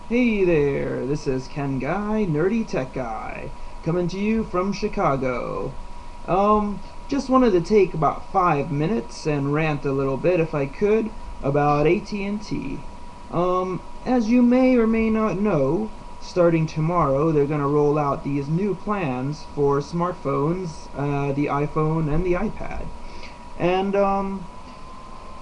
Hey there, this is Ken Guy, Nerdy Tech Guy, coming to you from Chicago. Just wanted to take about 5 minutes and rant a little bit, if I could, about AT&T. As you may or may not know, starting tomorrow, they're going to roll out these new plans for smartphones, the iPhone and the iPad. And,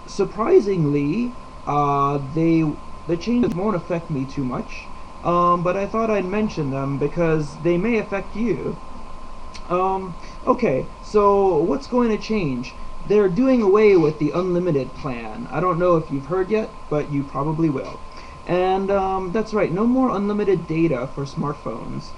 surprisingly, the changes won't affect me too much, but I thought I'd mention them because they may affect you. Okay, so what's going to change? They're doing away with the unlimited plan. I don't know if you've heard yet, but you probably will. And that's right, no more unlimited data for smartphones.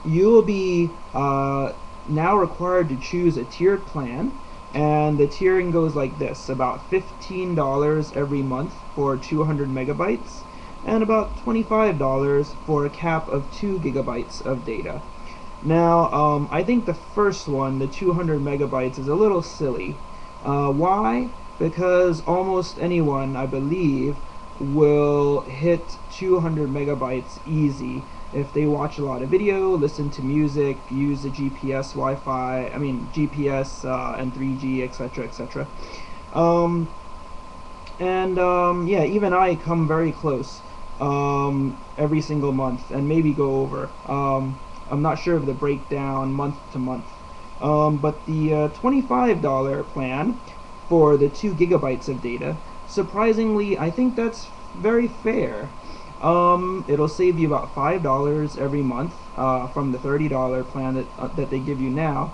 You'll be now required to choose a tiered plan, and the tiering goes like this: about $15 every month for 200 megabytes and about $25 for a cap of 2 gigabytes of data. Now, I think the first one, the 200 megabytes, is a little silly. Why? Because almost anyone, I believe, will hit 200 megabytes easy if they watch a lot of video, listen to music, use the GPS, GPS and 3G, etc., etc. Yeah, even I come very close every single month and maybe go over. I'm not sure of the breakdown month to month. But the $25 plan for the 2 gigabytes of data, surprisingly, I think that's very fair. It'll save you about $5 every month from the $30 plan that they give you now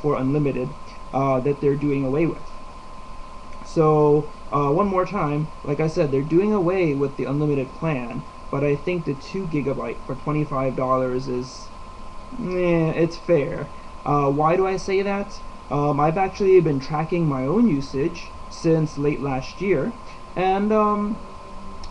for unlimited that they're doing away with. So one more time, like I said, they're doing away with the unlimited plan, but I think the 2 gigabyte for $25 is, it's fair. Why do I say that? I've actually been tracking my own usage since late last year, and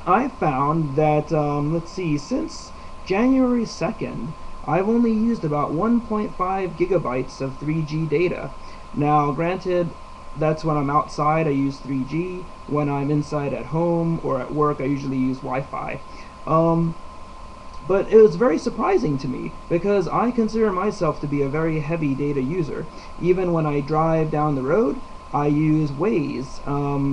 I found that, let's see, since January 2nd, I've only used about 1.5 gigabytes of 3G data. Now, granted, that's when I'm outside, I use 3G. When I'm inside at home or at work, I usually use Wi-Fi. But it was very surprising to me because I consider myself to be a very heavy data user. Even when I drive down the road, I use Waze,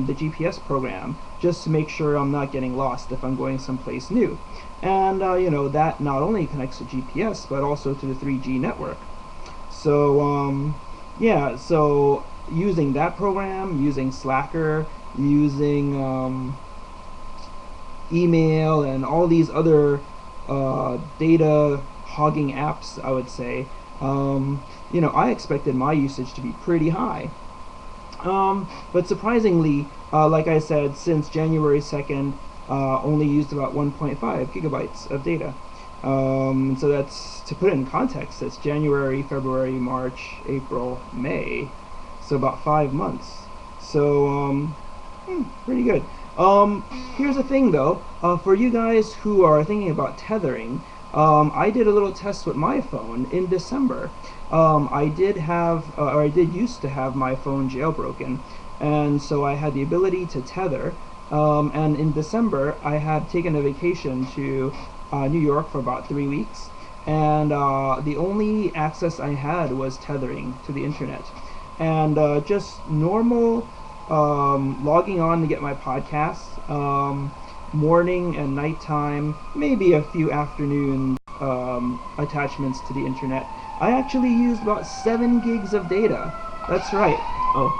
the GPS program, just to make sure I'm not getting lost if I'm going someplace new. And that not only connects to GPS but also to the 3G network. So yeah, so using that program, using Slacker, using email and all these other data hogging apps, I would say, I expected my usage to be pretty high. But surprisingly, like I said, since January 2nd, only used about 1.5 gigabytes of data. So that's, to put it in context, that's January, February, March, April, May. So about 5 months. So, pretty good. Here's the thing though, for you guys who are thinking about tethering, I did a little test with my phone in December. I did used to have my phone jailbroken, and so I had the ability to tether, and in December I had taken a vacation to New York for about 3 weeks, and the only access I had was tethering to the internet, and just normal logging on to get my podcasts, morning and nighttime, maybe a few afternoon attachments to the internet. I actually used about 7 gigs of data. That's right. Oh,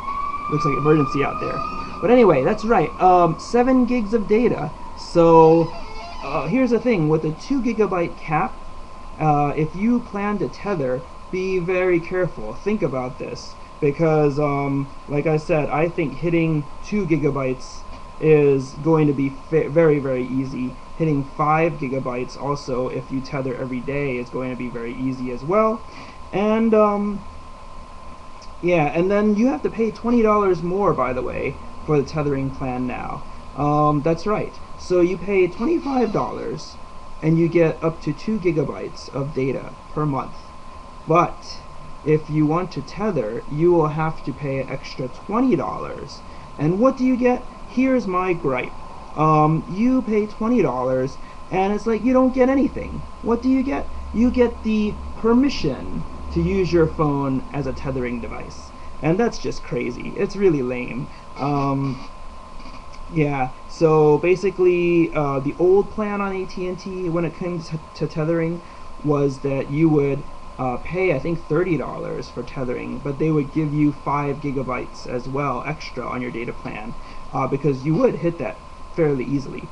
looks like emergency out there. But anyway, that's right. 7 gigs of data. So here's the thing, with a 2 gigabyte cap, if you plan to tether, be very careful. Think about this. Because, like I said, I think hitting 2 gigabytes is going to be very, very easy. Hitting 5 gigabytes also, if you tether every day, is going to be very easy as well. And, yeah, and then you have to pay $20 more, by the way, for the tethering plan now. That's right. So you pay $25, and you get up to 2 gigabytes of data per month. But if you want to tether, you will have to pay an extra $20. And what do you get? Here's my gripe. You pay $20, and it's like you don't get anything. What do you get? You get the permission to use your phone as a tethering device, and that's just crazy. It's really lame. Yeah, so basically, the old plan on AT&T when it came to tethering was that you would pay, I think, $30 for tethering, but they would give you 5 gigabytes as well extra on your data plan, because you would hit that fairly easily.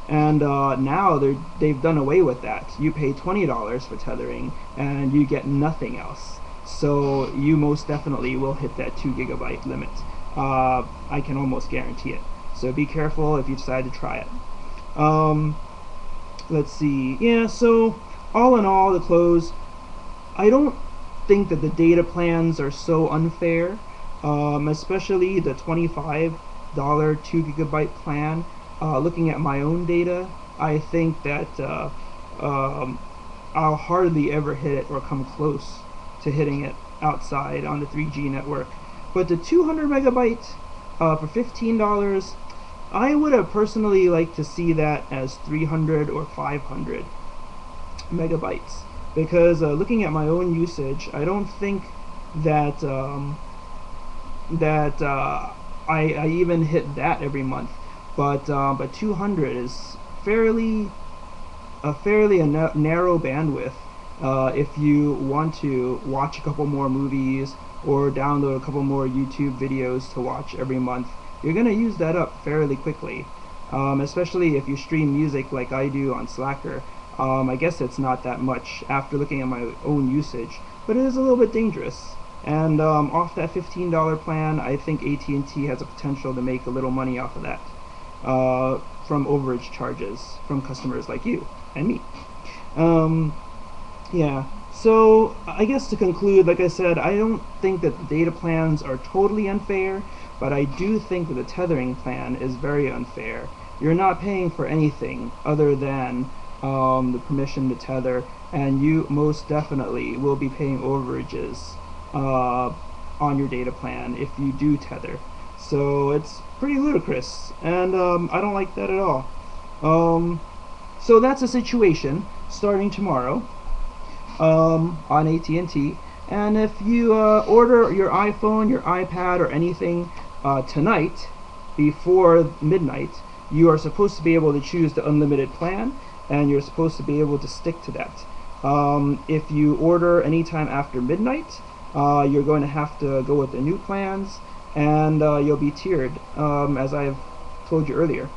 And now they've done away with that. You pay $20 for tethering, and you get nothing else. So you most definitely will hit that 2 gigabyte limit. I can almost guarantee it. So be careful if you decide to try it. Let's see. Yeah, so all in all, the close, I don't think that the data plans are so unfair, especially the $25 2 gigabyte plan. Looking at my own data, I think that I'll hardly ever hit it or come close to hitting it outside on the 3G network. But the 200 megabyte for $15, I would have personally liked to see that as 300 or 500 megabytes, because looking at my own usage, I don't think that I even hit that every month. But 200 is fairly narrow bandwidth if you want to watch a couple more movies or download a couple more YouTube videos to watch every month. You're going to use that up fairly quickly, especially if you stream music like I do on Slacker. I guess it's not that much after looking at my own usage, but it is a little bit dangerous. And off that $15 plan, I think AT&T has a potential to make a little money off of that, from overage charges from customers like you and me. Yeah, so I guess to conclude, like I said, I don't think that the data plans are totally unfair, but I do think that the tethering plan is very unfair. You're not paying for anything other than the permission to tether, and you most definitely will be paying overages on your data plan if you do tether. So it's pretty ludicrous, and I don't like that at all. So that's a situation starting tomorrow on AT&T, and if you order your iPhone, your iPad, or anything tonight before midnight, you are supposed to be able to choose the unlimited plan, and you're supposed to be able to stick to that. If you order anytime after midnight, you're going to have to go with the new plans, and you'll be tiered, as I have told you earlier.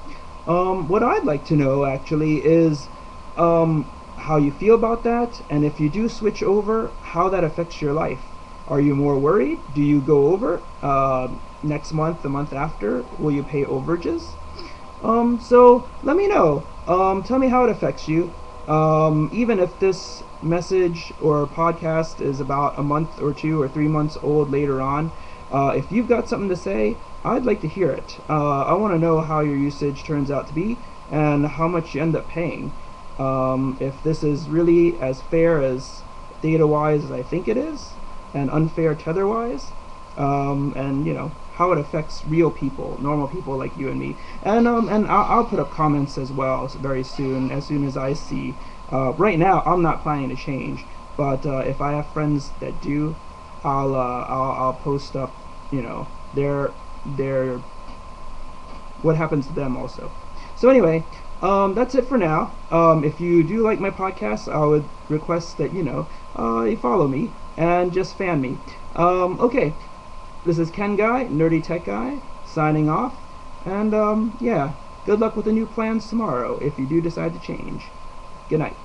What I'd like to know actually is how you feel about that, and if you do switch over, how that affects your life. Are you more worried? Do you go over next month, the month after? Will you pay overages? So let me know. Tell me how it affects you. Even if this message or podcast is about a month or 2 or 3 months old later on, if you've got something to say, I'd like to hear it. I want to know how your usage turns out to be and how much you end up paying. If this is really as fair as data-wise as I think it is, and unfair tether-wise, and you know how it affects real people, normal people like you and me. And I'll put up comments as well very soon, as soon as I see. Right now, I'm not planning to change, but if I have friends that do, I'll post up, you know, their what happens to them also. So anyway, that's it for now. If you do like my podcast, I would request that you follow me and just fan me. Okay, this is Ken Guy, Nerdy Tech Guy, signing off. And yeah, good luck with the new plans tomorrow if you do decide to change. Good night.